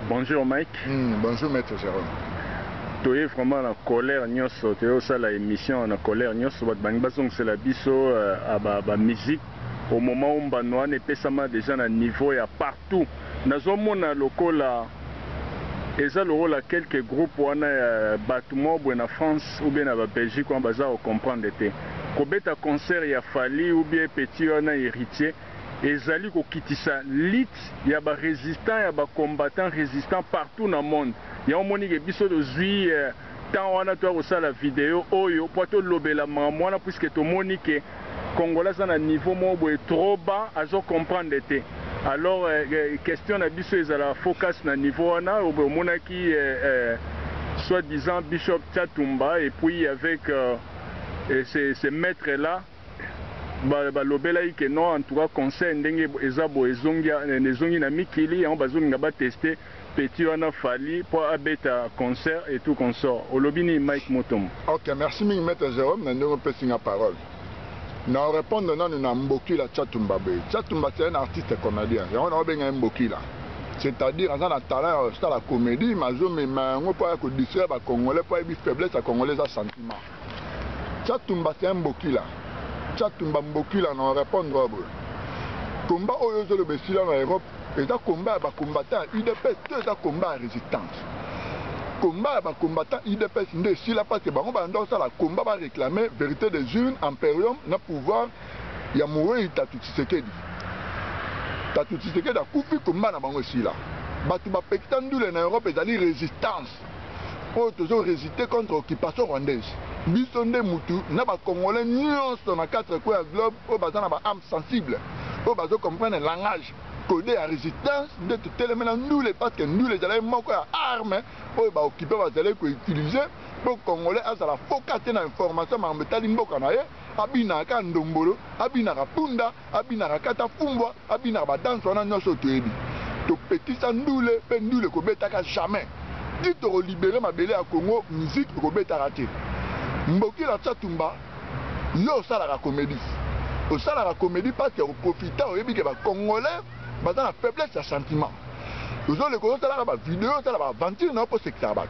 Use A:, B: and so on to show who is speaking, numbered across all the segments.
A: Bonjour Mike.
B: Bonjour Maître Jérôme.
A: Tu es vraiment en colère, nyonso. Tu es aussi à l'émission en colère, nyonso. C'est la biso à musique. Au moment où on est pesama déjà à niveau et à partout. Nous avons le local. Et ça, le rôle à quelques groupes où on a bâtiment en France ou bien en Belgique où on va comprendre. Quand on a un concert, il y a fallu ou bien petit, on a héritier. Et Zali Kokitisa, lit, il y a des résistants, il y a des combattants résistants partout dans le monde. Il y a un monde qui est de zui, tant on a aussi la vidéo, oyo, pour te lober la maman, puisque tout le monde qui est congolais à un niveau trop bas, à comprendre. Alors, question de biso, ils ont la focus na niveau on a, au monde qui soi-disant Bishop Tchatumba, et puis avec ces maîtres-là. Balobela que non en tout cas conseil ndenge ezabo ezongi na mikili on bazongi nga ba tester petit on a fallu pour abeta concert et tout consort olobini Mike Motom.
B: OK, merci mingi Maître Jérôme na ndenge pesi nga parole. Na répondre non na Mboki la Tchatumba be. Tchatumba c'est un artiste comédien. Et on a benga Mboki là. C'est-à-dire en a talent sur la comédie, mazo mais ngo pas ko distraire ba congolais pas bi faiblesse à congolais à sentiment. Tchatumba c'est un Mboki là. Tchatumba Mboki là non répondre combat oyo le besila en Europe et ça combat ba combattant UDPS c'est un combat résistance combat ba combattant UDPS ndé si la parce que ba on va ça la combat va réclamer vérité des urnes impérium na pouvoir ya mourir Tatu Tshisekedi a coupi combat na bango si là batu ba pectandule na Europe et ali résistance pour toujours résister contre l'occupation rwandaise. Biso nde mutu na ba congolais nyonso na 4 coins du globe au bazan na ba âme sensible au bazo comprendre le langage codé à résistance de tout élément nous les parce que nous les allons moko ya arme au ba occuper ba allez ko utiliser pour congolais à la focate na information ma metali mboka na ye abina ka ndombolo abina ka punda abina ka kata fumbwa abina ba danse na nyonso toyebi to petit sandule pe ndule ko betaka jamais dit to libérer ma belé à Congo musique ko betaka te. Mboki la Tchatumba, yo sala la comédie. Au sala la comédie parce que au profitant au yebi que ba congolais, ba dans la faiblesse à sentiment. Vous avez le côté sala la vidéo, sala la aventure na pour secteur bat.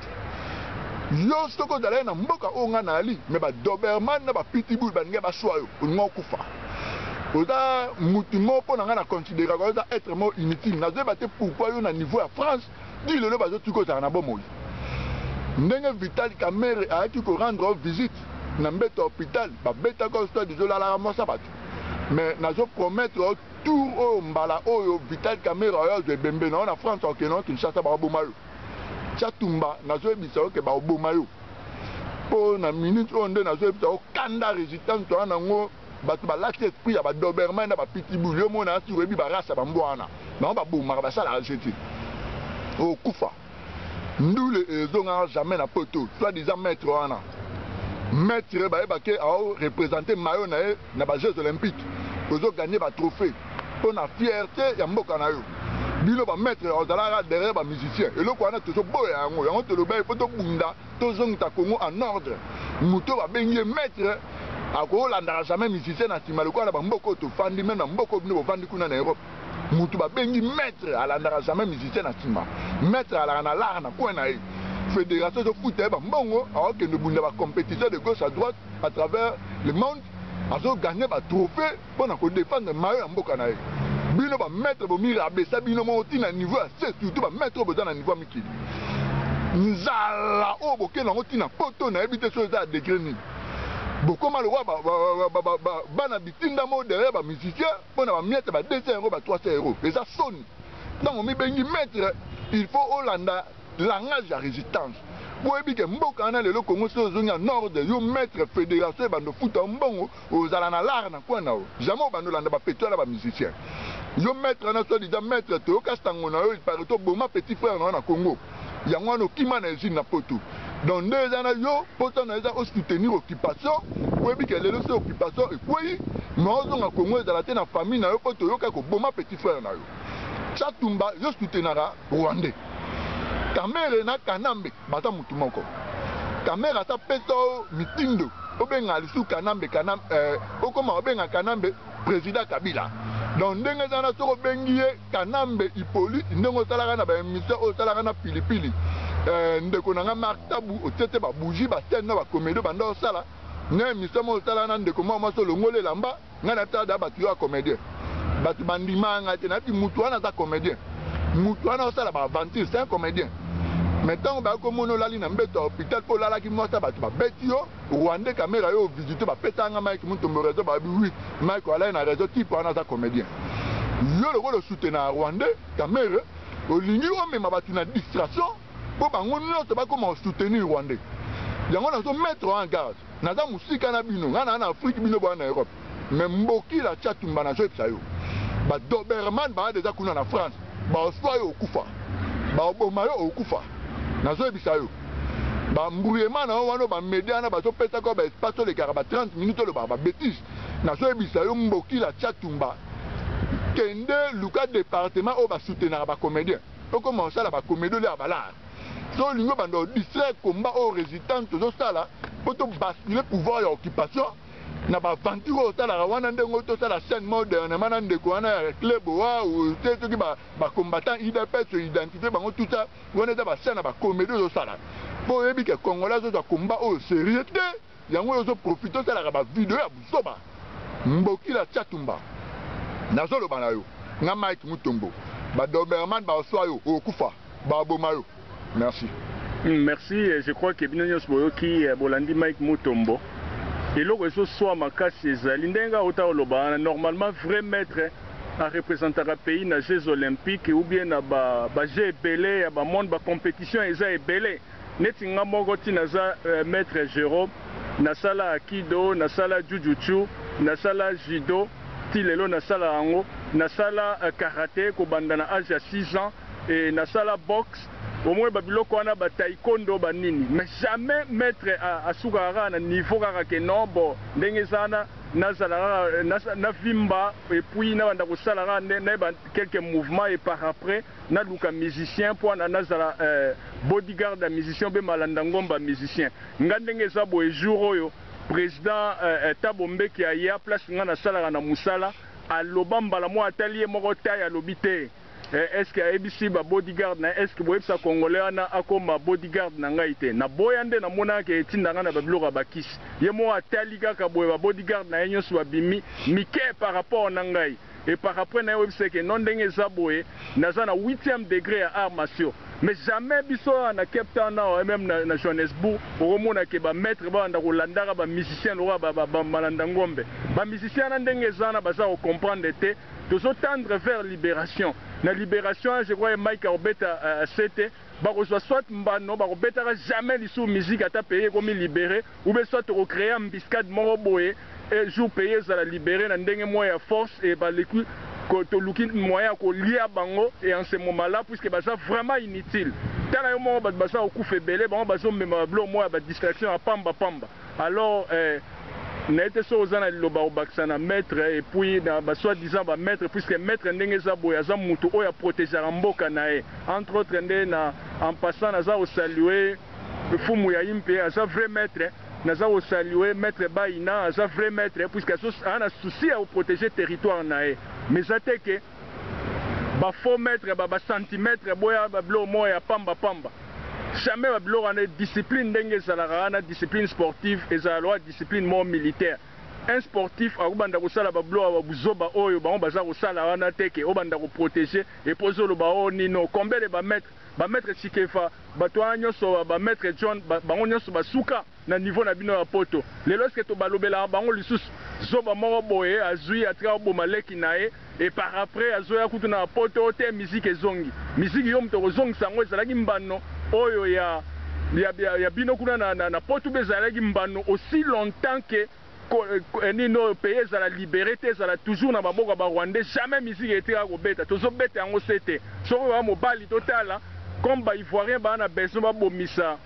B: Yo soko dalé na mboka onga na ali, mais ba Doberman na ba pitbull ba nga ba soyo, ngo kufa. Oza mutumo po na na considérer comme ça être mort inutile. Na zeba te pourquoi yo na niveau à France, dit le bazo tuko za na bomoy. Ndenge Vital Kamerhe a été rendre visite dans un hôpital, beta constat de la Mosabat. Mais nous promettre tout au Mbala au Vital Kamerhe de Bembe en France au Kenya qui chasse à Babomayo. Tchatumba n'a pas dit que Babomayo. Pour une minute on n'a pas dit Kanda résistance toi nango batuba l'accès esprit à Doberman à Pitbull yo mona sur rebi ba race ba mbwana. Non ba bouma ba ça la jeté. Au Kufa. Nous les avons jamais na poto, soit-disant maître wana. Maître baébake a représenté Mayo na ba Jeux olympiques. Ils ont gagné ba trophée. Pour la fierté ya mboka na yo. Bilo ba maître ozala derrière ba musicien. Et le kwana toujours boya yango, yango to loba poto bunda, to zonta Congo en ordre. Muto ba bengi maître ako landa jamais musicien na tima le kwana ba mboko to fandi même na mboko bino fandi kuna na Europe. Mutu ba bengi maître à la jamais musicien na tima maître à la na coin na fédération de foot ba mbongo alors que nous bunda ba compétition de gauche à droite à travers le monde azo gagner ba trophée pour na ko défendre mayo mboka na bino ba maître bo mira besa bino mo tina niveau c'est surtout ba maître bo na niveau mikili nzala o boke na tina poto na ebité so za degré ni beaucoup mal roi bana bitinda mo derrière ba musicien pour na miette ba 200 € ba 300 €. Et ça sonne. Donc on mi bengi maître il faut Hollanda langage à résistance. Pour que mboka na le Congo so zonga nord de yo maître fédération ba no foot mbongo ozala na lar na kwa na o. Jamais ba no landa ba pétrole ba musicien. Yo maître na so disant maître to kastango na yo il paraît to boma petit frère na Congo. Yango no kima na usine na poto. Dans 2 ans, yo, pourtant, nous avons soutenir l'occupation. Pour que les autres occupations et puis, nous avons Congo dans la famille, nous avons bon petit frère. Tchatumba, je soutenara Rwandais. Kamere na Kanambe, bata mutumoko. Kamera ta peto mitindo. Obenga lisu Kanambe, okoma obenga Kanambe, président Kabila. donc ndenge eza na soko bengi ye Kanambe Hippolyte ndenge osalaka na baémission osalaka na pilipili ndeko na nga Mark Tabu otete babougie bascène na bacomédie banda osala na émission mo osala na ndeko mwa mwasi olongoli elamba nga na tada bato yo ya comédien bato bandimanga te nayebi mutu wana aza comédien mutu wana osala baaventure c'est un comédien mais ntango bakomona olali na mbeto ya hôpital mpo olalaki mwasi bato babeti yo rwandais kamera yo ovisite bapesanga Mike Mutombo réseau babi wi Mike alai na réseau type wana aza comédien yo lokola osoutenir ya rwandais kamera olingi omema bato na distraction mpo bango nyonso bakoma osoutenir rwandais yango nazomettre en garde naza mosika na bino nga na afrique bino boya na europe mais mboki la Tchatumba nazoyebisa yo badoberman baya deja kuna na france baoswa yo okufa baoboma yo okufa nazoyebisa yo bambrouillement na yo wana bamedia wana bazopesaka baespace olekaka ba 30 minutes olobaka babétise nazoyebisa yo mboki la Tchatumba kende luka département oyo basoutenaka bacomédien okoma osala bacomédie olea balare so olingo banda odistraire combat oyo résistance tozosala mpo tobascule pouvoir ya occupation na baventure oyo osalaka wana ndenge tosala chaîne modernement na ndeko wana ya club owa te soki bacombattant idps identité bango tout ça wana eza bachaîne na bacomédie ozosala mpo oyebi ke congolais ozwa combat oyo sérieux te yango oyo ozoprofite osalaka bavideo ya buzoba mboki la Tchatumba nazoloba na yo nga Mike Mutombo badoberman baoswa yo okufa baboma yo. Merci.
A: Merci. Je crois que Binonyos Boyoki, Bolandi Mike Mutombo. Et là, ce soit ma casse, l'Indenga Ota Olobana, normalement, vrai maître à représenter un pays dans les Jeux Olympiques ou bien dans les Jeux belé, dans le monde de la compétition, ils sont belé. Netinga Mogoti, Naza maître Jérôme, Nasala Akido, Nasala Jujutsu, Nasala Judo, Tilelo, Nasala Ango, Nasala Karaté, Kobandana âge à 6 ans, et Nasala Boxe. Au moins babiloko wana ba taekwondo banini mais jamais mettre à Sougara na niveau kaka ke non bon ndenge sana nazala na vimba et puis na banda ko sala na quelques mouvements et par après na luka musicien pour na nazala bodyguard da musicien be malanda ngomba musicien ngandenge za bo jour oyo président Tabombe qui a ya place ngana sala na musala a lobamba la mo atelier moko taille à lobité. Est-ce que ABC ba bodyguard na est-ce que boyebisa congolais na akoma bodyguard na ngai te na boyande na mona ke tinda na babiloko bakis ye mo atali kaka boye ba bodyguard na yenyo so bimi mike par rapport na ngai et par rapport na website que non ndenge za boye naza na 8e degré à arts martiaux mais jamais biso na Cape Town na même na Johannesburg omona ke ba maître ba nda kolandaka ba musicien lo ba malanda ngombe ba musicien na ndenge za na baza ko comprendre te toujours tendre vers libération. La libération, je crois que Mike Arbeta c'était, soit mbano, jamais les sous musique à ta payer comme libéré, ou bien soit recréer un biscade moroboé, et jour payé ça la libérer, dans des moyens force, et les coups, que tu moyen qu'on lie à bango, et en ce moment-là, puisque c'est vraiment inutile. Tant que moi, je au coup fait belé, je me distraction à pamba. Alors, n'était pas aux années maître et puis soi-disant maître puisque maître ndenge za boya za mutu oya protéger mboka nae entre autres en passant naza au saluer fumu ya impe aza vrai maître naza au saluer maître Baina aza vrai maître puisque ana souci à protéger territoire nae mais ça que ba faux maître ba centimètre boya ba blo moya pamba jamais la discipline d'engezala discipline sportive et la discipline more militaire. Un sportif a obanda ko sala ba blo buzoba oyo ba baza ko sala wana teke obanda ko protéger et poser le bao nino combien de ba maître Chikefa ba toanyo so ba maître John ba onyo so ba suka na niveau na bino ya poto le lorsque to balobela ba ngoli sus zoba moko boye azui atra bo maleki nae et par après azoya kutu na poto te musique ezongi musique yo mto zongi sango ezalaki mbano oyo ya bino kuna na poto bezalaki mbano aussi longtemps que nino pays za la liberté za la toujours na maboko ba Rwandais jamais musique était à kobeta tozo beta yango c'était soko ba mobali total comme ba ivoirien ba na besoin ba bomisa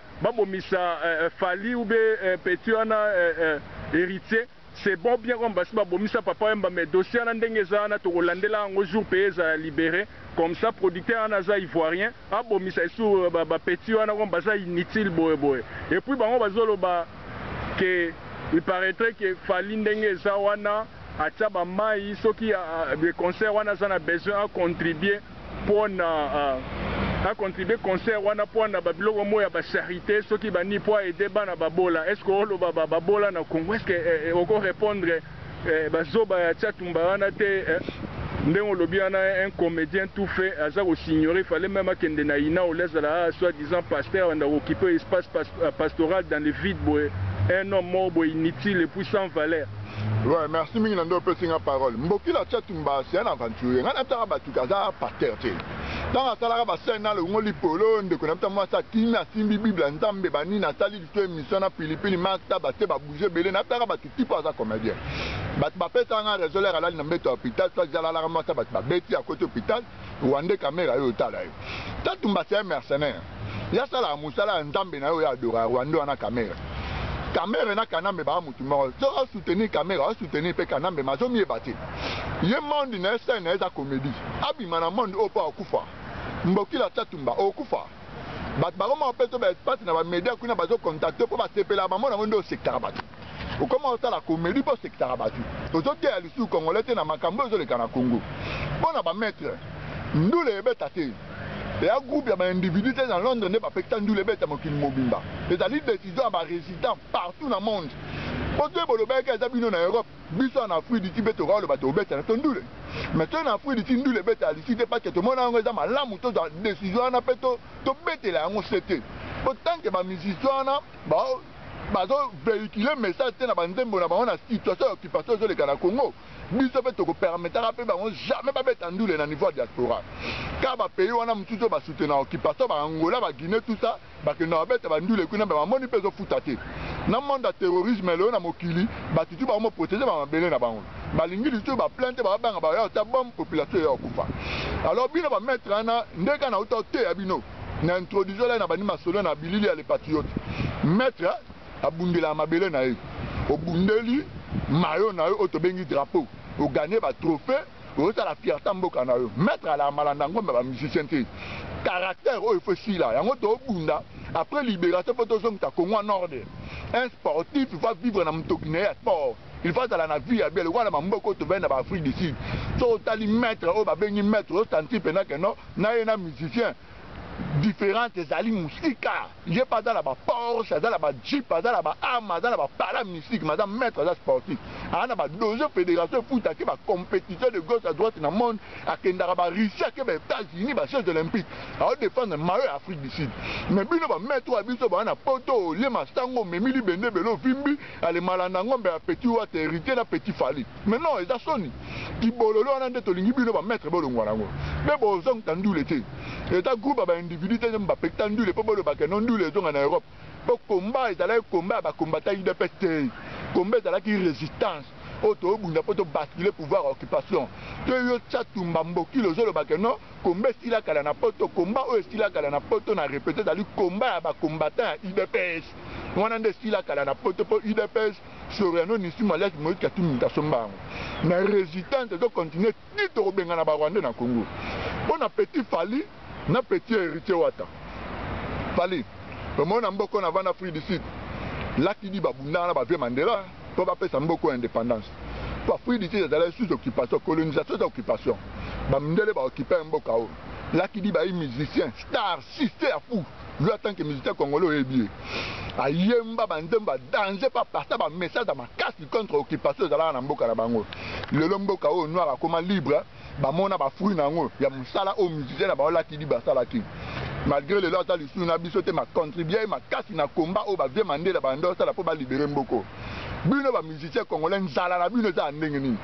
A: Fali ou be petit ana héritier c'est bon bien comme basi ba bomisa papa mba mais dossier na ndenge za na to kolandela ngo jour pays za libéré comme ça producteur ana za ivoirien a bomisa sous ba petit ana comme baza inutile boye et puis bango bazolo ba que il paraîtrait que Fali ndenge za wana atia ba mai soki be concert wana zana besoin à contribuer pour na a contribuer concert wana pour na babiloko moya ba charité soki bani pour aider bana babola. Est-ce que olo babola na Congo, est-ce que oko répondre bazoba ya Tchatumba wana te ndenge olobi wana un comédien tout fait aza kosignorer, il fallait même akende na ina olezala soi-disant pasteur on a occupé espace pastoral dans le vide boy, un homme mort boy inutile et puis sans valeur.
B: Ouais, merci mingi nando pe singa parole. Mboki la Tchatumba c'est un aventurier. Ngana tara batukaza pasteur te. Dans la salle ba scène le ngoli polo ndeko na mtama sa kina simbi bible nzambe bani na tali du émission na pilipili makta ba te ba bouger belé na tara batuti pas za comédien. Bat ba pesa nga résoler ala na mbeto hôpital soit jala la ramata bat ba beti à côté hôpital wande caméra yo tala yo. Tchatumba c'est un mercenaire. Ya sala musala nzambe na yo ya adora wande wana caméra. Caméra na kanambe ba mutu mo so soutenir caméra soutenir pe kanambe mazo mi ebate ye monde na scène eza comédie abima na monde opo akufa mboki la Tchatumba okufa bat ba roma peto ba espace na ba media kuna bazo contacter po ba sepela ba mona ndo secteur batu o comment ça la comédie po secteur batu to zo te ali su congolais te na makambo zo le kana Congo bona ba maître ndule ebeta te. Il y a un groupe d'individus dans Londres qui pas ndule beta mokili mobimba. Les alliés décision à résidents partout dans le monde. Pour que le bec est habillé en Europe, biso en Afrique du Tibet au le bateau beta na ndule. Mais en Afrique du ndule beta ici c'est pas que tout le monde a un exemple là muto dans décision na peto to beta là on c'était. Pourtant que ma musicien na bazo véhiculer message na bandembo na bana situation occupation sur le Congo. Biso pe to ko permettre pe ba on jamais pas beta ndule na niveau diaspora. Car ba pays wana mututo ba soutenir occupation ba Angola ba Guinée tout ça ba que na beta ba ndule kuna ba moni peso futate. Na monde terrorisme le na mokili ba tutu ba mo protéger ba mabele na bango. Ba lingi du tout ba plainte ba banga ba ya ta bombe population ya okufa. Alors bino ba mettre na ndeka na autorité ya bino. Na introduire là na bani masolo na bilili ya les patriotes. Mettre abundela mabele na ye. Obundeli mayo na yo otobengi drapeau. Au gagner ba trophée, au ça la fierté mboka na yo. Mettre à la malandango ba musicien te. Caractère il faut si là, yango to bunda après libération photo zong ta Congo Nord. Un sportif il va vivre na mtokine ya sport. Il faut dans la vie ya bien le wana mamboko to ben na ba Afrique du Sud. So tali mettre o ba bengi mettre o tanti pena que non, na yena musicien différentes ali musika je pas dans la Porsche dans la Jeep dans la arme dans la para musique madame maître dans sportif ana ba dojo fédération foot qui va compétition de gauche à droite dans le monde à kendara ba Russie que ba États-Unis ba Jeux olympiques à défendre maillot Afrique du Sud mais bino ba mettre biso ba na poto le mastango memili bende belo vimbi ale malanda ngombe ya petit wa hérité na petit fali mais non eza soni ki bololo ana ndeto lingi bino ba mettre bolongwa nango mais bo zong tandule te eta groupe ba individu te mba pektandu le pobolo ba kenon du les en Europe pour combat et aller combat ba combattre IDPT combat à la résistance auto bunda poto basculer pouvoir occupation to yo Tchatumba mboki le zolo ba kenon combat stila kala na poto combat o stila kala na poto na répéter dali combat ba combattant IDPS wana nde stila kala na poto po IDPS Soriano ni Simales mo Katumbi ta somba na résistance de continuer ni to benga na ba Rwanda na Congo bon appétit fali na petit héritier wata fali le monde en boko na vana Afrique du Sud là qui dit babunda na ba vieux Mandela pour ba pesa mboko indépendance pour Afrique du Sud d'aller sous occupation colonisation d'occupation ba mndele ba occuper mboka o là qui dit ba musicien star sister fou lui en tant que musicien congolais bien ayemba bandemba danger pas passer ba message dans ma casse contre occupation dans la mboka na bango le mboka o noir comme libre ba mona ba fruit nango ya musala o musicien na ba la ki di ba sala ki malgré le lota lisu na biso te ma contribuer ma kasi na combat o ba vie Mandela ba ndo sala po ba libérer mboko bino ba musicien congolais nzala na bino za ndenge nini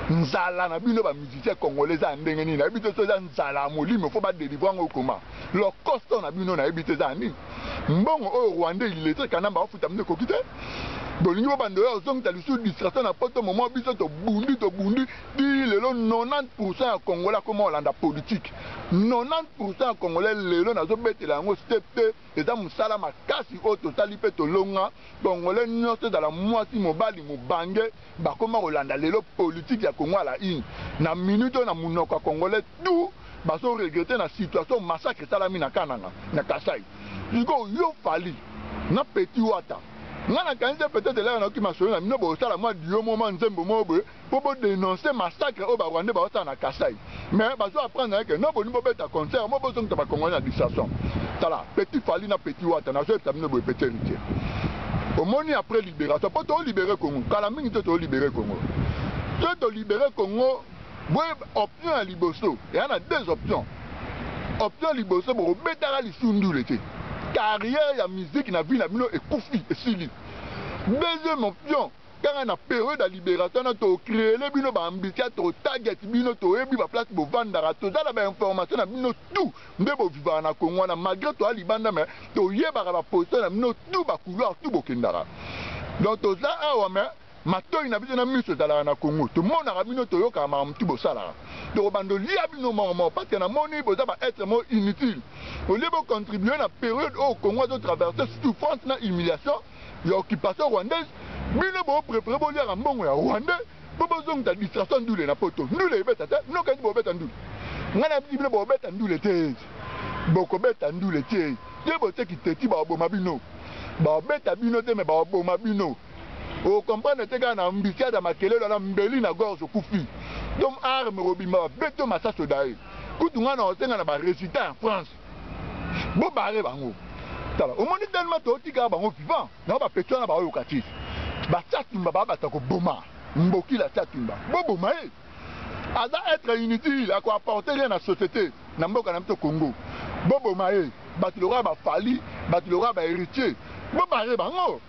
B: nzala na bino ba musicien congolais za ndenge nini na bito so za nzala molimo fo ba délivrer ngo koma lo costo na bino na ebite za nini mbongo o Rwanda il est très kanamba futa mne kokite bolingi bando ya zong tali sous distraction na poto moment biso to bundi di lelo 90% ya congolais comme Hollande politique 90% ya congolais lelo na zo betela ngo stepte eza musala makasi o totali pe to longa congolais nyonso dans la moitié mobali mobange ba koma Hollande lelo politique ya Congo la in na minute na munoko congolais tout baso regretter na situation massacre salami na Kananga na Kasai iko yo fali na petit wata ngana kanze peut-être là na ki masolo na mino bo sala moi dio moment nzembo mo bo pour dénoncer massacre au Rwanda ba na Kasai mais bazo apprendre que non bo ni bo beta concert mo bo zonga ba Congo na distraction tala petit fali na petit wata na so tamino bo petit héritier au moni après libération pour to libérer Congo kala mingi to libérer Congo to libérer Congo bo option à liboso et on a deux options option liboso bo betara lisundu lete carrière ya musique na vie na bino ekufi esili deuxième option quand on a période de libération to créer les bino ba ambition to target bino to ebi ba place bo vandara to za la ba information na bino tout nde bo vivre na Congo na malgré to libanda mais to yeba ba poster na bino tout ba couloir tout bo kendara donc to za awa mais matoi na biso na miso zala na Congo to mona na bino to yoka ma mtu bo sala to bando lia bino mo parce que na moni bo za ba être mo inutile au lieu de contribuer na période au Congo de traverser souffrance na humiliation ya occupation rwandaise bino bo préféré bo lia mbongo ya Rwanda bo zong ta distraction ndule na poto ndule beta ta no ka bo beta ndule ngana bino bo beta ndule te boko beta ndule te ye bo te ki teti ba bo mabino ba beta bino te me ba bo mabino o comprendre te ga na mbisia da makelelo na mbeli na gorge kufi donc arme robima beto masaso dai kutunga na osenga na ba résultat en France bo bare bango tala o moni tellement to tika bango vivant na ba petona ba yokati ba tsatumba ba bata ko boma mboki la tsatumba bo boma e ada être inutile à quoi apporter rien à la société na mboka na mto Congo bo boma e batilora ba fali batilora ba héritier bo bare bango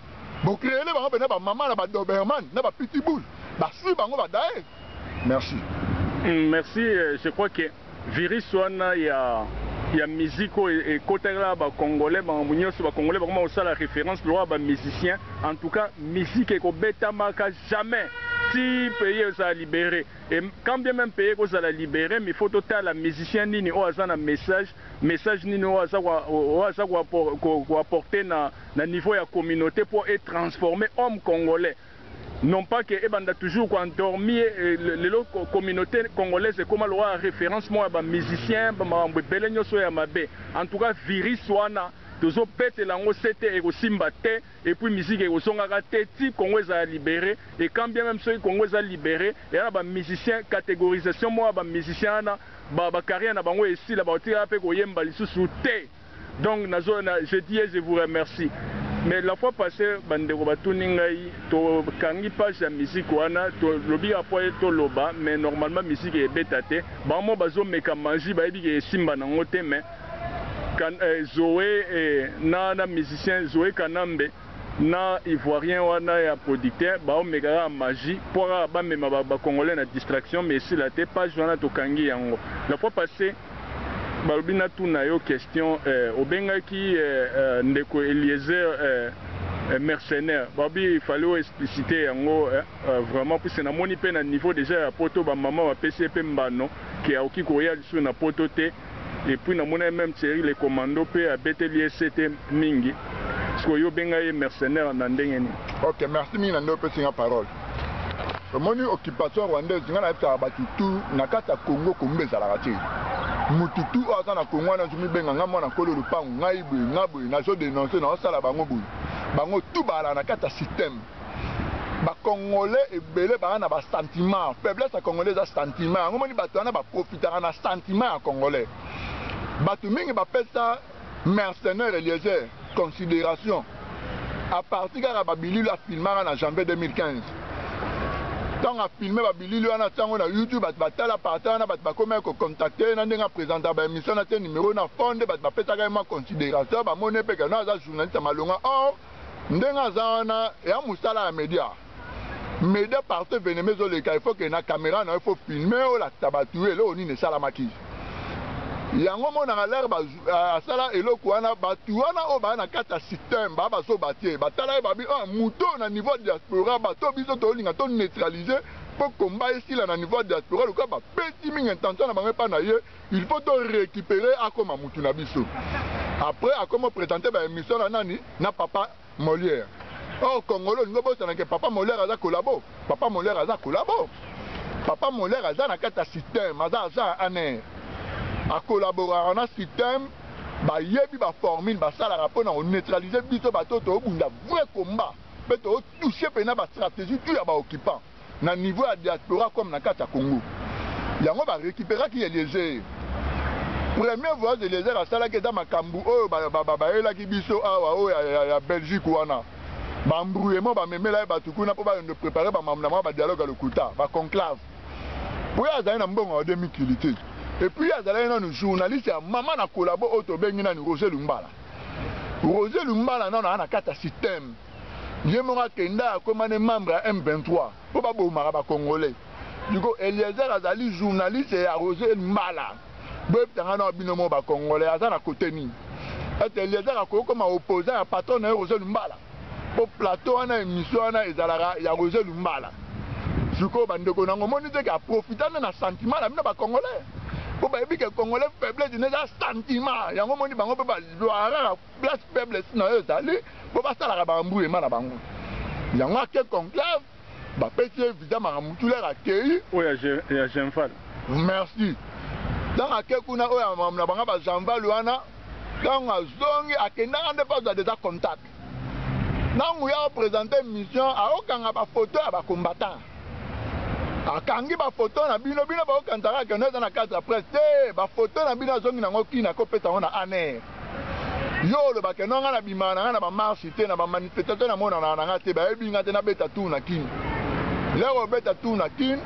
B: bon créer les bango ba maman na ba Doberman na ba pitbull ba si bango ba dae merci.
A: Merci, je crois que virus wana ya musique et côté là ba congolais ba munyoso ba congolais ba comment ça la référence le ba musicien en tout cas musique et ko beta maka jamais si pays ça libéré et quand bien même pays ko ça la libérer mais faut total la musicien nini o azana message nini o aza ko apporter na niveau ya communauté pour être transformé homme congolais. Non pas que ebanda toujours quand dormir les communautés congolaises c'est comme la référence moi ba musicien ba belenyo so ya mabe en tout cas virus wana tozo pete lango c'était et simba te et puis musique et osonga te ti Congo za libéré et quand bien même ceux Congo za libéré et là ba musicien catégorisation moi ba musicien na ba carrière na bango ici la ba tira pe ko yemba lisusu te donc je dis et je vous remercie. Mais la fois passée, bandeko batuni ngai to kangi page ya musique wana to lobi apoye to loba mais normalement musique est bétate ba mo bazo meka manji ba ebi ke simba na ngote mais kan Zoé na musicien Zoé Kanambe na ivoirien wana ya producteur ba o meka magie pour ba mema ba congolais na distraction mais si la te page wana to kangi yango la fois passée balobina tuna yo question obengaki ndeko Eliezer mercenaire babi il fallait expliciter yango vraiment pour c'est na moni pe na niveau déjà ya poto ba maman ba PCP mbano qui a oki koya lisu na poto te et puis na mona même série les commandos pe a beteli c'était mingi parce que yo bengai mercenaire na ndenge ni.
B: OK, merci mingi na ndo pe singa parole. Moni occupation rwandaise ngana ta batutu na kata Congo kumbeza la rati mututu aza na Congo na zumi benga ngamo na kolo lupangu ngaibu ngabu na zo dénoncer na sala bango bu bango tout bala na kata système ba congolais ebele ba na ba sentiment faiblesse à congolais za sentiment ngomoni bato na ba profitera na sentiment à congolais bato mingi ba pesa mercenaire Eliezer considération à partir de ba bilulu a filmé en janvier 2015. Tant à filmer ba bilili wana tango na YouTube batala partana bat comme ko contacter na ndenga présenter ba émission na numéro na fonde bat pesa ka ma considération ba moné pe na za journaliste malonga or ndenga za wana ya musala ya média partout venez zo le il faut que na caméra na il faut filmer o la tabatuer le oni ne sala maki yango mona na l'air ba sala eloko wana batu wana o ba na kata système ba so batie batala ba bi muto na niveau diaspora bato biso to linga to neutraliser pour combat ici là na niveau diaspora le ba petit mingi intention na bango pa na ye il faut to récupérer akoma mutu na biso après akoma présenter ba émission na nani na papa Molière oh congolais ngobo sana ke papa Molière aza collabo papa Molière aza na kata système aza ane à collaborer dans un système, bah yebi bah formule bah ça la rapport on neutraliser biso bah toto bunda vrai combat mpe totouche mpena bastratégie tu ya baoccupant na niveau ya diaspora comme na kati ya Congo. Yango barécupéraki Eliezer. Premier voyage Eliezer asalaki eza makambo oyo bayelaki biso awa oyo ya Belgique wana. Bambrouillement bamemela ye bato kuna mpo bayende préparer bamambo na mwa badialogue ya lokuta baconclave. Po ye azali na mbongo ya 2000 te. Et puis azalaki nanu journaliste ya mama na kolabo oyo tobengi nani Roger Lumbala. Roger Lumbala nano ana kati ya système. Ye moko akenda akoma ne membre ya M23 mpo babomaka bacongolais. Diko Eliezer azali journaliste ya Roger Lumbala. Boyebitanga na bino mo bacongolais aza na kote nini. Ete Eliezer akoki koma opposant ya patron na ye Roger Lumbala. Po plateau wana émission wana ezalaka ya Roger Lumbala. Siko bandeko nango moni te ka profitana na sentiment na bino bacongolais. Po bayebi ke congolais faiblesse neza sentiment yango moni bango pe bazwara place faiblesse na yo ezali po basalaka bambrouillement na bango. Yango ake conclave bapesi ye visa makambo tulere akei
A: oyo ya Jean-Val.
B: Merci. Ntango ake kuna oyo ya makambo na bango ba Jean-Val wana ntango azongi akendanga nde mpe azwa deja contact. Ntango ya opresente mission aokanga bafoto ya bacombattant. Akangi bafoto na bino baokanzaka akende eza na kati ya presse te bafoto na bino azongi nango kini akopesa ngo na aner. Yo olobaka nanga na bimaka nanga na bamarche te na bamanifestation na monana nanga te bayebi nga te nabeta tour na kini. Lero obeta tour na kini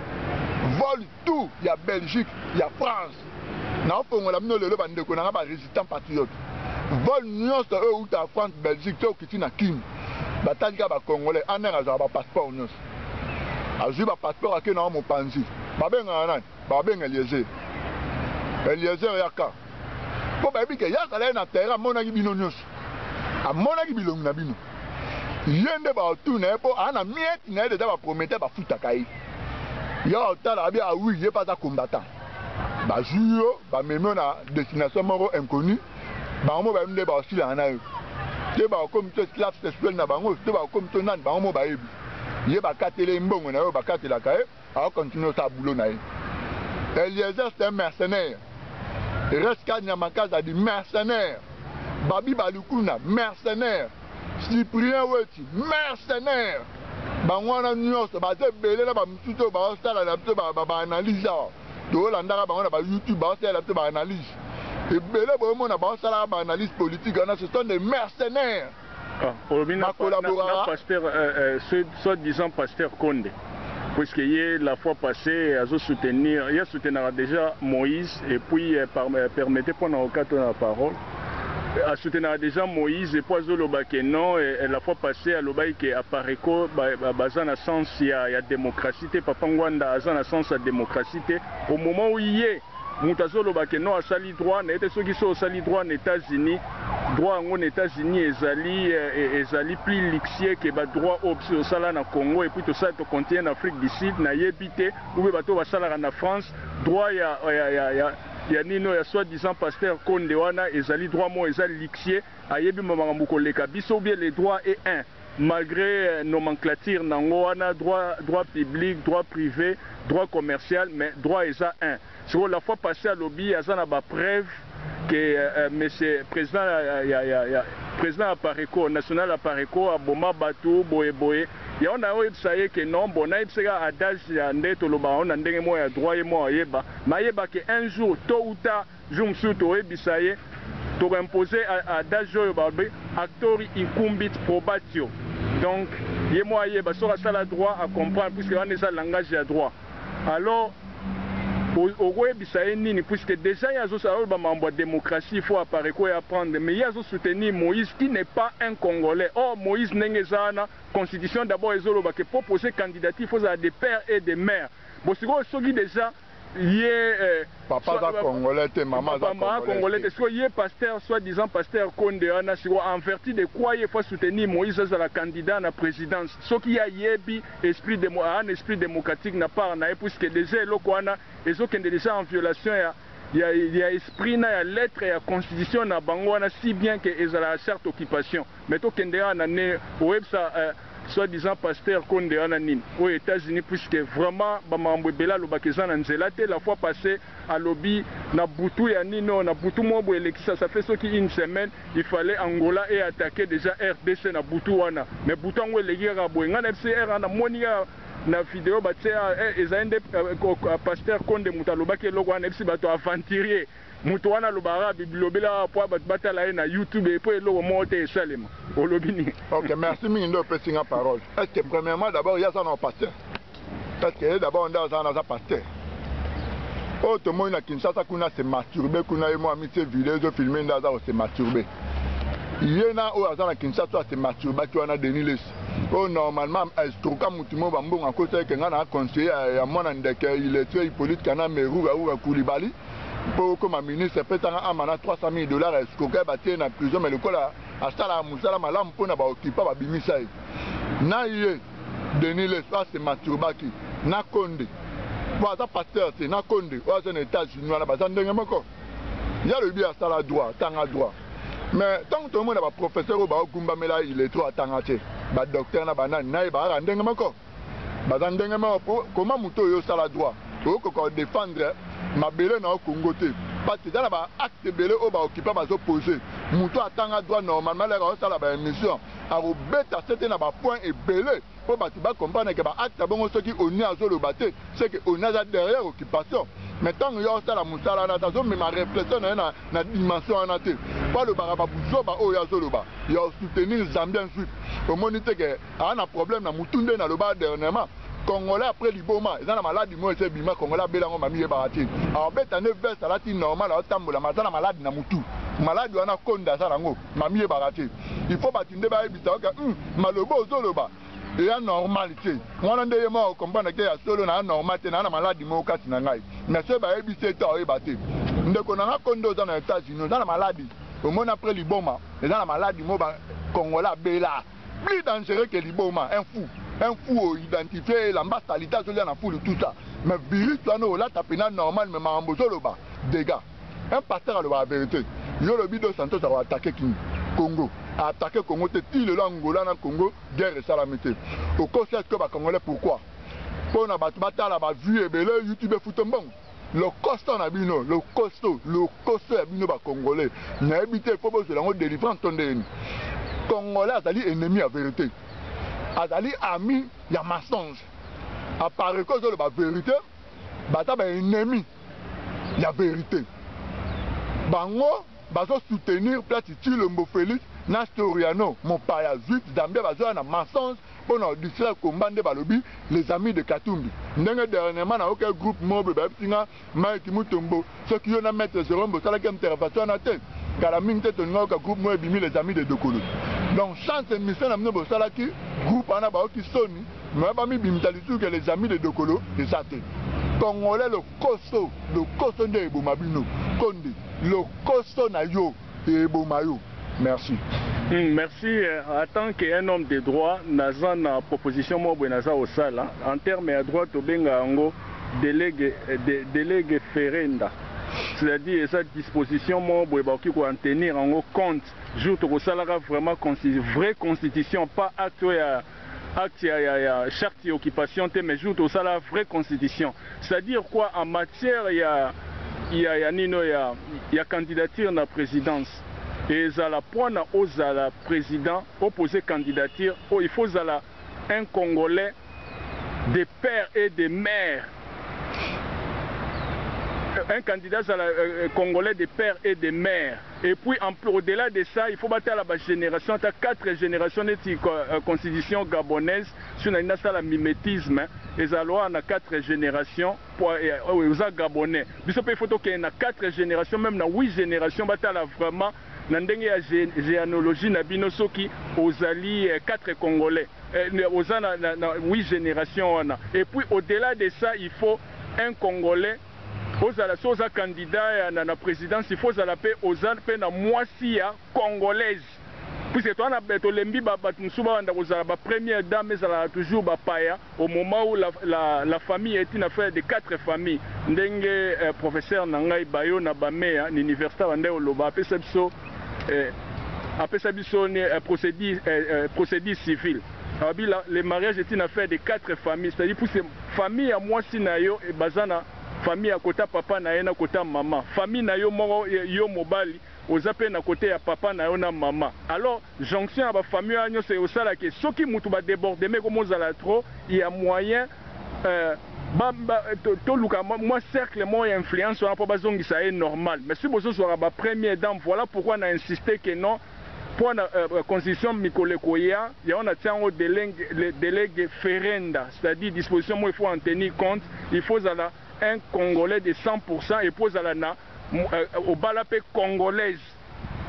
B: vol tout ya Belgique ya France. Na ofongola bino lelo bandeko nanga barésistant patriote. Vol nyonso oyo uta ya France Belgique te okiti na kini. Batalika bacongolais aner azala bapasseport nyonso. Azwi bapasseport ake na mopanzi. Babengaka nani? Babenga Eliezer. Eliezer yaka. Po bayebi ke yazala ye na terrain amonaki bino nyonso. Amonaki bilongi na bino. Ye nde baotu na ye po ana mieti na ye deja bapromete bafutaka ye. Ye otala abi awi ye pa aza combattant. Bazwi yo bamemi yo na destination moko inconnue. Bango mo bayebi nde baosilanga na yo. Te bakomi to esclave sexuel na bango te bakomi to nani bango mo bayebi. Ye bakatele mbongo na yo bakatelaka ye aokontinue osala boulot na ye. Eliezer c'est un mercenaire. Reska Nyamakaza dit mercenaire. Babi Balukuna mercenaire. Cyprien Weti mercenaire. Bangwana nyonso baze belé na bamisuto baosala na biso baanalyse awa. Tolandaka bango na ba YouTube baosala na biso baanalyse. Ebele bomona baosala baanalyse politique wana ce sont des mercenaires.
A: Na pasteur, soi-disant pasteur Condé, puisque la fois passée, il a soutenu déjà Moïse et puis permettez pendant au cas de la parole, a soutenu déjà Moïse et puis non et la fois passée à l'obaï qui apparaît bazan à sens il y a démocratie, papa Ngwanda a un sens à démocratie au moment où il est. Moutazolo bakeno a sali droit na ete soki so sali droit aux États-Unis droit en États-Unis ezali plus luxueux que ba droit au sala na Congo et puis tout ça to contient en Afrique du Sud na yebite ou be bato ba sala na France droit ya nino ya soi-disant pasteur Condé wana ezali droit mo ezali luxueux ayebi mamango koleka biso bien les droits et un malgré nomenclature nango wana droit public droit privé droit commercial mais droit eza un. Sur la fois passée à lobby, il y a une preuve que monsieur président Apareko, national Apareko, a Boma Batou, Boé, il y a un que non, bon, il y a un adage, il y a un droit et moi, mais que un jour, tôt ou tard, je me suis dit, tu vas imposer adage, acteur incumbit probatio. Donc, il y a un droit à comprendre, puisque on est un langage à droit. Alors, puisque déjà il y a une démocratie, il faut apparaître et apprendre, mais il y a soutenir Moïse qui n'est pas un Congolais. Or, Moïse n'est pas une constitution d'abord, pour poser candidature, il faut des pères et des mères. Bon, c'est déjà.
B: Papa congolais, maman
A: congolais, soit il est pasteur, soi-disant pasteur Condé, en vertu de quoi il faut soutenir Moïse à la candidat à la présidence. Ce qui a un esprit démocratique n'a pas, puisque déjà ils ont déjà en violation. Il y a esprit, il y a lettre, il y a constitution, il y a si bien qu'ils ont la charte occupation. Mais tout le monde soi-disant pasteur Konde Ananin aux États-Unis, puisque vraiment bamambo bela lobakeza na nzela te. La fois passée à lobby na butu ya nino na butu mobo elekisa, ça fait ce qui une semaine il fallait Angola et attaquer déjà RDC na butu wana, mais butu ngo legira boenga na FCR na monia na vidéo batia ezaende pasteur Konde mutalobaki loko wana epsi bato aventurier mutu wana lobara bibilobela po batala na YouTube et puis loko mote esalema olobini.
B: OK, merci mingi pesi nga parole. Est-ce que premièrement d'abord il y a ça dans pasteur? Parce que d'abord on a ça dans sa pasteur. Oh, tout le monde à Kinshasa kuna se masturber kuna et moi mis ces vidéos de filmer dans ça se masturber. Il y en a où à Kinshasa se masturber qui on a Denis. Oh, normalement estroka mutumo bambo en côté que ngana conseiller à moi ndeke il est très Hippolyte Kana Meru ou Koulibaly pour comme ministre peut-être amana $300,000 estroka batie na prison mais le cola à ça la musala malam pour na ba occuper ba bimisa na yé Denis l'espace se masturbaki na Konde voilà pasteur c'est na Konde aux États-Unis na ba ndenge moko ya le bien ça la droit tanga droit. Mais tant que tout le monde a un professeur ou un gumba mela il est trop attentif. Ba docteur na banane na ba randenge mako. Ba randenge mako comment muto yo sala droit. O ko défendre ma belé na Congo te. Parce que dans ba acte belé o ba occuper ba zo poser. Muto atanga droit normalement la ko sala ba émission. A robeta c'était na ba point et belé. Po ba ti ba comprendre que ba acte bon ce qui oni azolo baté, c'est que on a derrière occupation. Mais tant que yo sala musala na tazo mais ma réflexion na dimension en até. Pas le barababuzo ba o ya zolo ba. Yo soutenir Zambien Swift. Au monite que a un problème na mutunde na le ba dernièrement. Congolais après Liboma, ils ont la maladie moi c'est bima Congolais belango mami barati. Alors beta ne veste à la tine normal à tambola mazana maladie na mutu. Maladie wana konda ça rango mami barati. Il faut batinde ba ebisa ka malobo zolo ba. Et la normalité. Moi on ndeye mo comprendre que ya solo na normalité na maladie mo kati na ngai. Mais ce ba ebisa ta o ebate. Ndeko na kondo dans les États-Unis, dans la maladie. Au monde après Liboma, ils ont la maladie mo ba Congolais bela. Plus dangereux que Liboma, un fou identifié l'ambassadalité sur la foule tout ça. Mais virus toi non là tapena normal mais mambozo le bas dégâts. Un pasteur a la vérité. Yo le bido Santos a attaqué Congo. A attaqué Congo te ti le Angola na Congo guerre salamité. Au conseil que ba Congolais pourquoi? Pour na batata la ba vu et belé YouTube foutombong. Le costaud na bino, le costaud ya bino ba Congolais. Na habité pour besoin de délivrance tondeni. Congolais azali ennemi à vérité. Azali ami ya mensonge. À part cause de la vérité, bata ba ennemi ya vérité. Bango bazo soutenir place le mbo Félix na Storiano mon paya juif Zambia bazo na mensonge pour na distraire kombande balobi les amis de Katumbi. Ndenge dernièrement na aucun groupe mobile ba pinga Mike Mutombo ceux qui ont mettre Zerombo sala kem intervention na tête. Car mingi te tonga ka groupe moi bimi les amis de Dokolo. Donc chance mission na mno sala ki groupe ana ba ki soni mais ba mi bimtalisu que les amis de Dokolo et ça te. Congolais le costaud de Bomabino Konde le costaud na yo et Bomayo. Merci.
A: Merci. En tant qu'un homme de droit, naza na proposition mo naza au sala en termes de droit to benga ngo délégué ferenda. C'est-à-dire cette disposition mo qui ko en tenir en compte jour to salara vraiment vraie constitution pas acte ya charte occupation mais jour to sala vraie constitution. C'est-à-dire quoi en matière il y a candidature na présidence et ça la prendre aux la président opposer candidature il faut un Congolais de père et de mère. Un candidat congolais de père et de mère. Et puis au-delà de ça, il faut battre la génération, tu as 4 générations de constitution gabonaise, sur la mimétisme, et ça on a 4 générations aux gabonais. Il faut qu'il y ait 4 générations, même 8 générations, battre vraiment na ndenge ya généalogie na bino soki ozali 4 congolais oza na 8 générations wana. Et puis au-delà de ça, il faut un congolais ozala soza candidat na présidence, il faut zala pe ozala pe na mwasi ya congolaise. Puisque toi na beto lembi ba batmusuba wanda kozala ba première dame ezala toujours ba paya au moment où la famille est une affaire de 4 familles. Ndenge professeur Nangai Bayo na Bamea ni université wanda oloba apesa biso ni procédure civile. Le mariage est une affaire de 4 familles. C'est-à-dire pour ces familles à moi si nayo et bazana famille à côté papa na na côté maman. Famille na yo moro yo mobali aux appels na côté ya papa na yo na maman. Alors jonction à la famille agno c'est au ça que ceux qui mutu ba déborder mais comme ça la trop il y a moyen moi cercle moi influence on a pas besoin que ça est normal. Mais si vous sera ba première dame voilà pourquoi on a insisté que non. Pour la constitution Mikolekoya, il y a un délégué ferenda, c'est-à-dire disposition où il faut en tenir compte, il faut un Congolais de 100% et pour au balapé congolaise.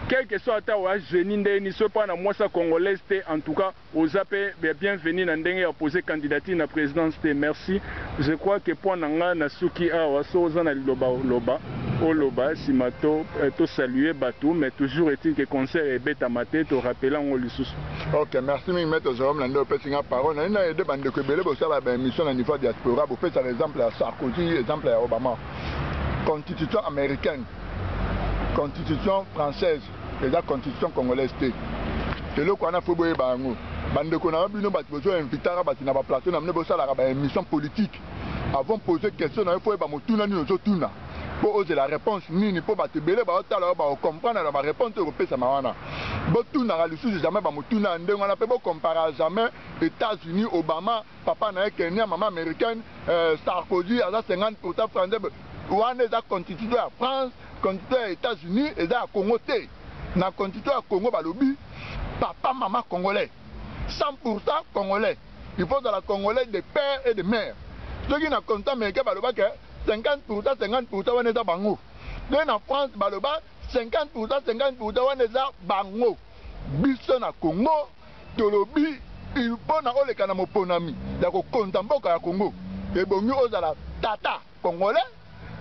A: Quel que soit ta jeune ni soit pas moi ça congolaise en tout cas aux appels bienvenue dans dengue à poser candidature à la présidence. Merci. Je crois que pour nanga na suki a waso zana loba Oloba, Simato, to saluer Batou, mais toujours est-il que concert est bête à mater, te rappelant au Lusus.
B: Ok, merci, Maître Jérôme Lando, petit parole. Il y a deux bandes de Kébélé, vous savez, la mission au niveau diaspora, vous faites par exemple à Sarkozy, exemple à Obama. Constitution américaine, constitution française, et la constitution congolaise. C'est là qu'on a fait boire Bango. Bande qu'on a vu, nous avons invité à Batina, placer, nous avons une mission politique. Avant de poser question, il faut que nous ayons pour oser la réponse ni pour battre belé ba otala ba comprendre la réponse européenne ça mawana botu na le sujet jamais ba mutuna ndenge on a peut comparer jamais États-Unis Obama papa na Kenya maman américaine Sarkozy à 50% français ouane za constitution à France constitution à États-Unis et za Congo té na constitution à Congo ba lobi papa maman congolais 100% congolais il faut dans la congolais de père et de mère ceux qui na constitution américain ba loba que 50% on est à Bango. En France, 50% on est à Bango. Bisson à Congo, Tolobi, il faut na ole kana moponami. Dako kontamboka ya Congo. Et bongi ozala tata congolais,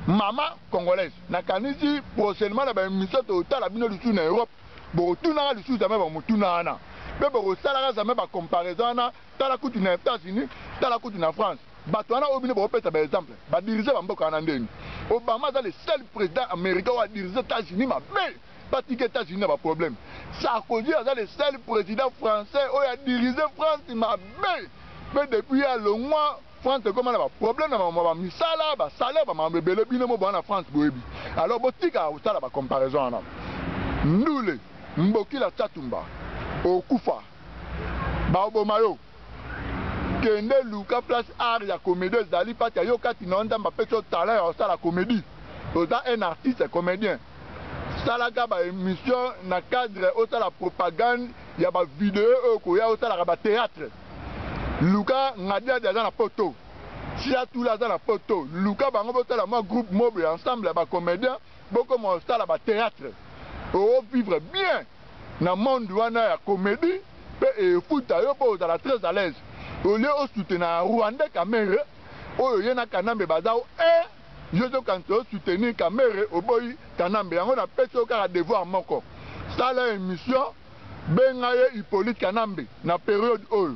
B: maman congolaise. Na kanisi prochainement na mission total la bino lusu na Europe. Bo tuna lusu za ba mutuna ana. Be bo sala za ba comparaison na tala kutu na États-Unis, tala kutu na France. Batouana Obine pour par exemple, va diriger Bamboka Nandeni. Obama est le seul président américain qui a dirigé les États-Unis, mais pas que les États-Unis n'a pas de problème. Sarkozy est le seul président français qui a dirigé la France, mais depuis le mois, France a un problème, il y a un salaire, il y a France. Alors, il y a une comparaison. Nous, Mboki la Tchatumba, Okufa, Baobomayo. Kende Luka place art ya comédie Zali Pati yo kati na ndamba peso talent ya la comédie. Oza un artiste comédien. Salaka ba émission na cadre ota la propagande ya ba vidéo ko ya ota la ba théâtre. Luka ngadia déjà na poto. Sia tout là dans la poto. Luka bango bota la groupe mobile ensemble ba comédien boko mo sta la ba théâtre. O vivre bien na monde wana ya comédie pe foot yo po za la très à l'aise. Au lieu de soutenir Rwanda Kamere, au lieu de Kanambe Bazao, je suis quand soutenir Kamere, au boy Kanambe, on a pété au cas devoir moko. Ça la émission, Bengaye Hippolyte Kanambe, na période où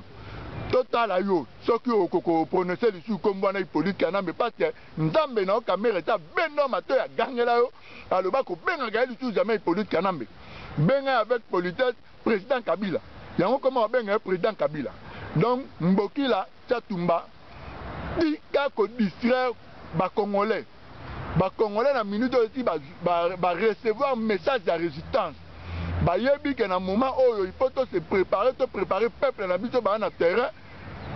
B: total ayo, ce qui au prononcé du sous comme Hippolyte Kanambe, parce que Nzambe na Kamere, ta ben non mato ya gagné là, alors bako benga du sous jamais Hippolyte Kanambe. Benga avec politesse, président Kabila. Il y a comment benga président Kabila. Donc, Mboki la Tchatumba, dit qu'on distraire les Congolais. Les Congolais, dans la minute aussi, recevoir un message de résistance. Il y a un moment où il faut se préparer le peuple dans le terrain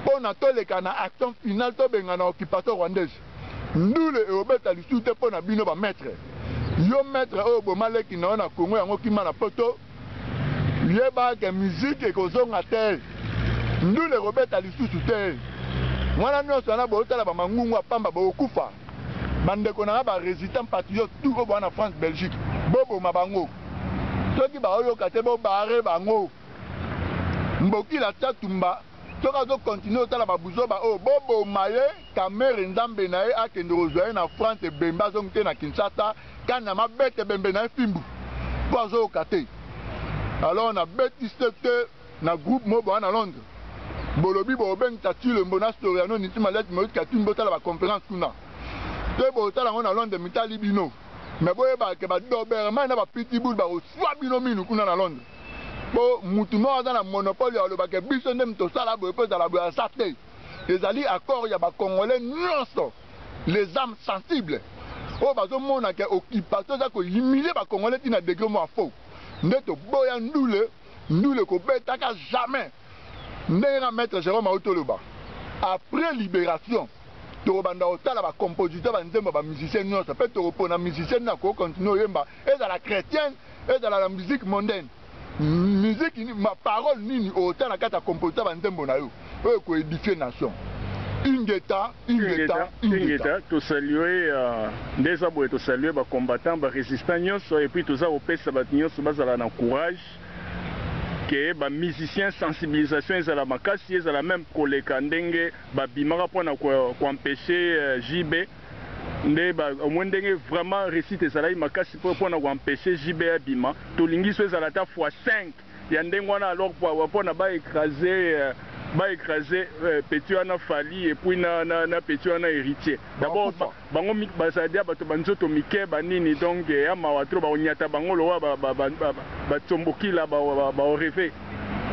B: pour une action finale de l'occupation rwandaise. Nous, les Européens, nous sommes pour nous mettre. Yo mettre au Bomale qui n'a pas Congo, qui m'a la photo. Il y a une musique et qu'on a terre. Nous les Robert à l'issue sous terre. Moi, nous sommes là pour la Mangunga Pamba Bokufa. Bande qu'on a résistant patriote tout au en France, Belgique. Bobo Mabango. Ceux qui ont Katebo Barre Bango. Mboki la Tchatumba. Ceux qui ont continué au Talababouzo, Bobo Maye, Kamer Nzambe Nae, Akendrozoe, na France et Bemba Zongte na Kinshasa, Kanama Bete Bembe na Fimbu. Poizo Kate. Alors on a bêti ce groupe Mobo à Londres. Bolobi Bobeng Tatu le Mona Storiano Niti Malet Moïse Katum Bota la conférence Kuna. Te Bota la on a Londres Mitali Bino. Mais boye ba ke ba Doberman na ba petit boule ba o soit Bino Minu Kuna na Londres. po mutu moko aza na monopole alobaka biso nde tosala boye mpo ezala boye asa te ezali accord ya bacongolais nyonso les âmes sensibles oyo bazomonaka occupation eza kohumilie bacongolais ntina degré moko faux nde toboya ndule kobetaka jamais ndenge na maître Jérôme aotoloba après libération tokobanda kotala bacompositeur banzembo bamusicien nyonso mpe tokopona musicien nini akokontinue oyemba ezala chrétienne ezala la musique mondaine musique parole nini otala na kati ya compositeur banzembo na yo oyo ekoédifie nation ingeta
A: tosalue ndeza boye tosalue bacombattant barésistant nyonso epuis toza kopesa bato nyonso bazala na courage ke bamusicien sensibilisation ezala makasi ezala même koleka ndenge babimaka mpona koempêche JB nde omoi ndenge vraiment réussite ezalaki makasi mpona koempêche JB abima tolingi so ezala ata x5 ya ndenge wana alors mpona baécrase petit wana Fali et puis na petit wana héritier d'abord bango basadia bato banzoto mike banini donc ya mawa tro baonyata bango lowa batsombokila baoreve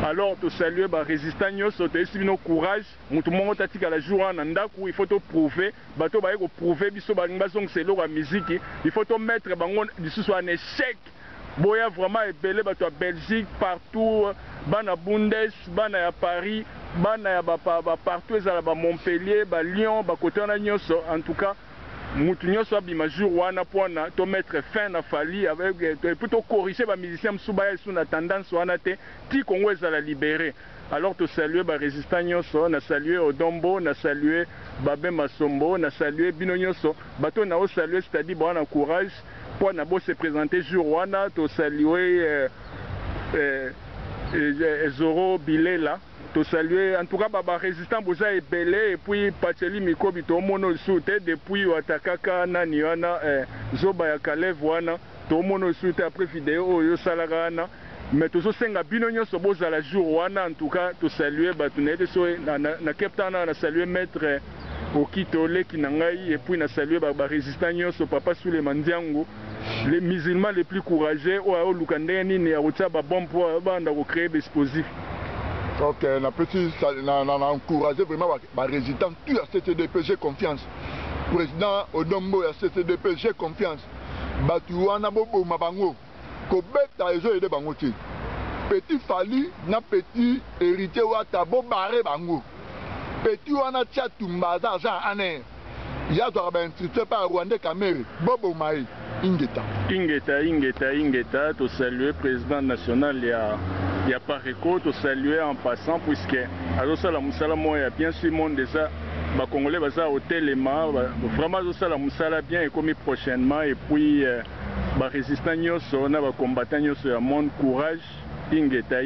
A: alors tosalue barésistant nyonso toyesi bino courage motu moko tatikala jour wana na ndako il faut toprouve bato baye koprouve biso balingi bazongisa eloko ya miziki il faut tomettre bango lisusu en échec boya vraiment ebele bato ya Belgique partout bana Bundes bana ya Paris bana ya partout ezala ba Montpellier ba Lyon ba côté wana nyonso en tout cas mutu nyonso abima jour wana mpona to mettre fin na Fali avec plutôt corriger ba musiciens msusu baya sous na tendance wana te ti Congo ezala libéré alors to saluer ba résistant nyonso na saluer Odombo na saluer Babé Masombo na saluer bino nyonso bato na o saluer c'est-à-dire bana courage pour na bo se présenter jour wana to saluer Zoro Bilela to saluer en tout cas baba résistant boza ebele et puis Pacheli Mikobi to mono sute depuis watakaka nani wana zoba ya Kalev wana to mono sute après vidéo oyo salaka wana mais tozo senga bino nyonso bozala jour wana en tout cas to saluer batu na so na Cape Town na saluer maître Okitole Kinangai et puis na saluer baba résistant nyonso papa Souleymane Ndiango les musulmans les plus courageux au lukandenge nini ya kotia babombe po banda ko créer des explosifs.
B: Ok, na encouragé vraiment les résistants tout à CCDP, j'ai confiance. Président Odombo à CCDP, j'ai confiance. Batu wana bobo mabango ko beta ezo ede bango ti. Petit Fali na petit héritier wata bo baré bango. Petit wana tia tumbaza za ane. Ya doit ba instructeur par Rwanda Kamere bobo mai ingeta to saluer président national ya Pareco to saluer en passant puisque azosala musala moya bien sûr monde déjà ba congolais baza hotelema vraiment azosala musala bien et comme prochainement et puis ba résistant nyonso na ba combattant nyonso ya monde courage ingeta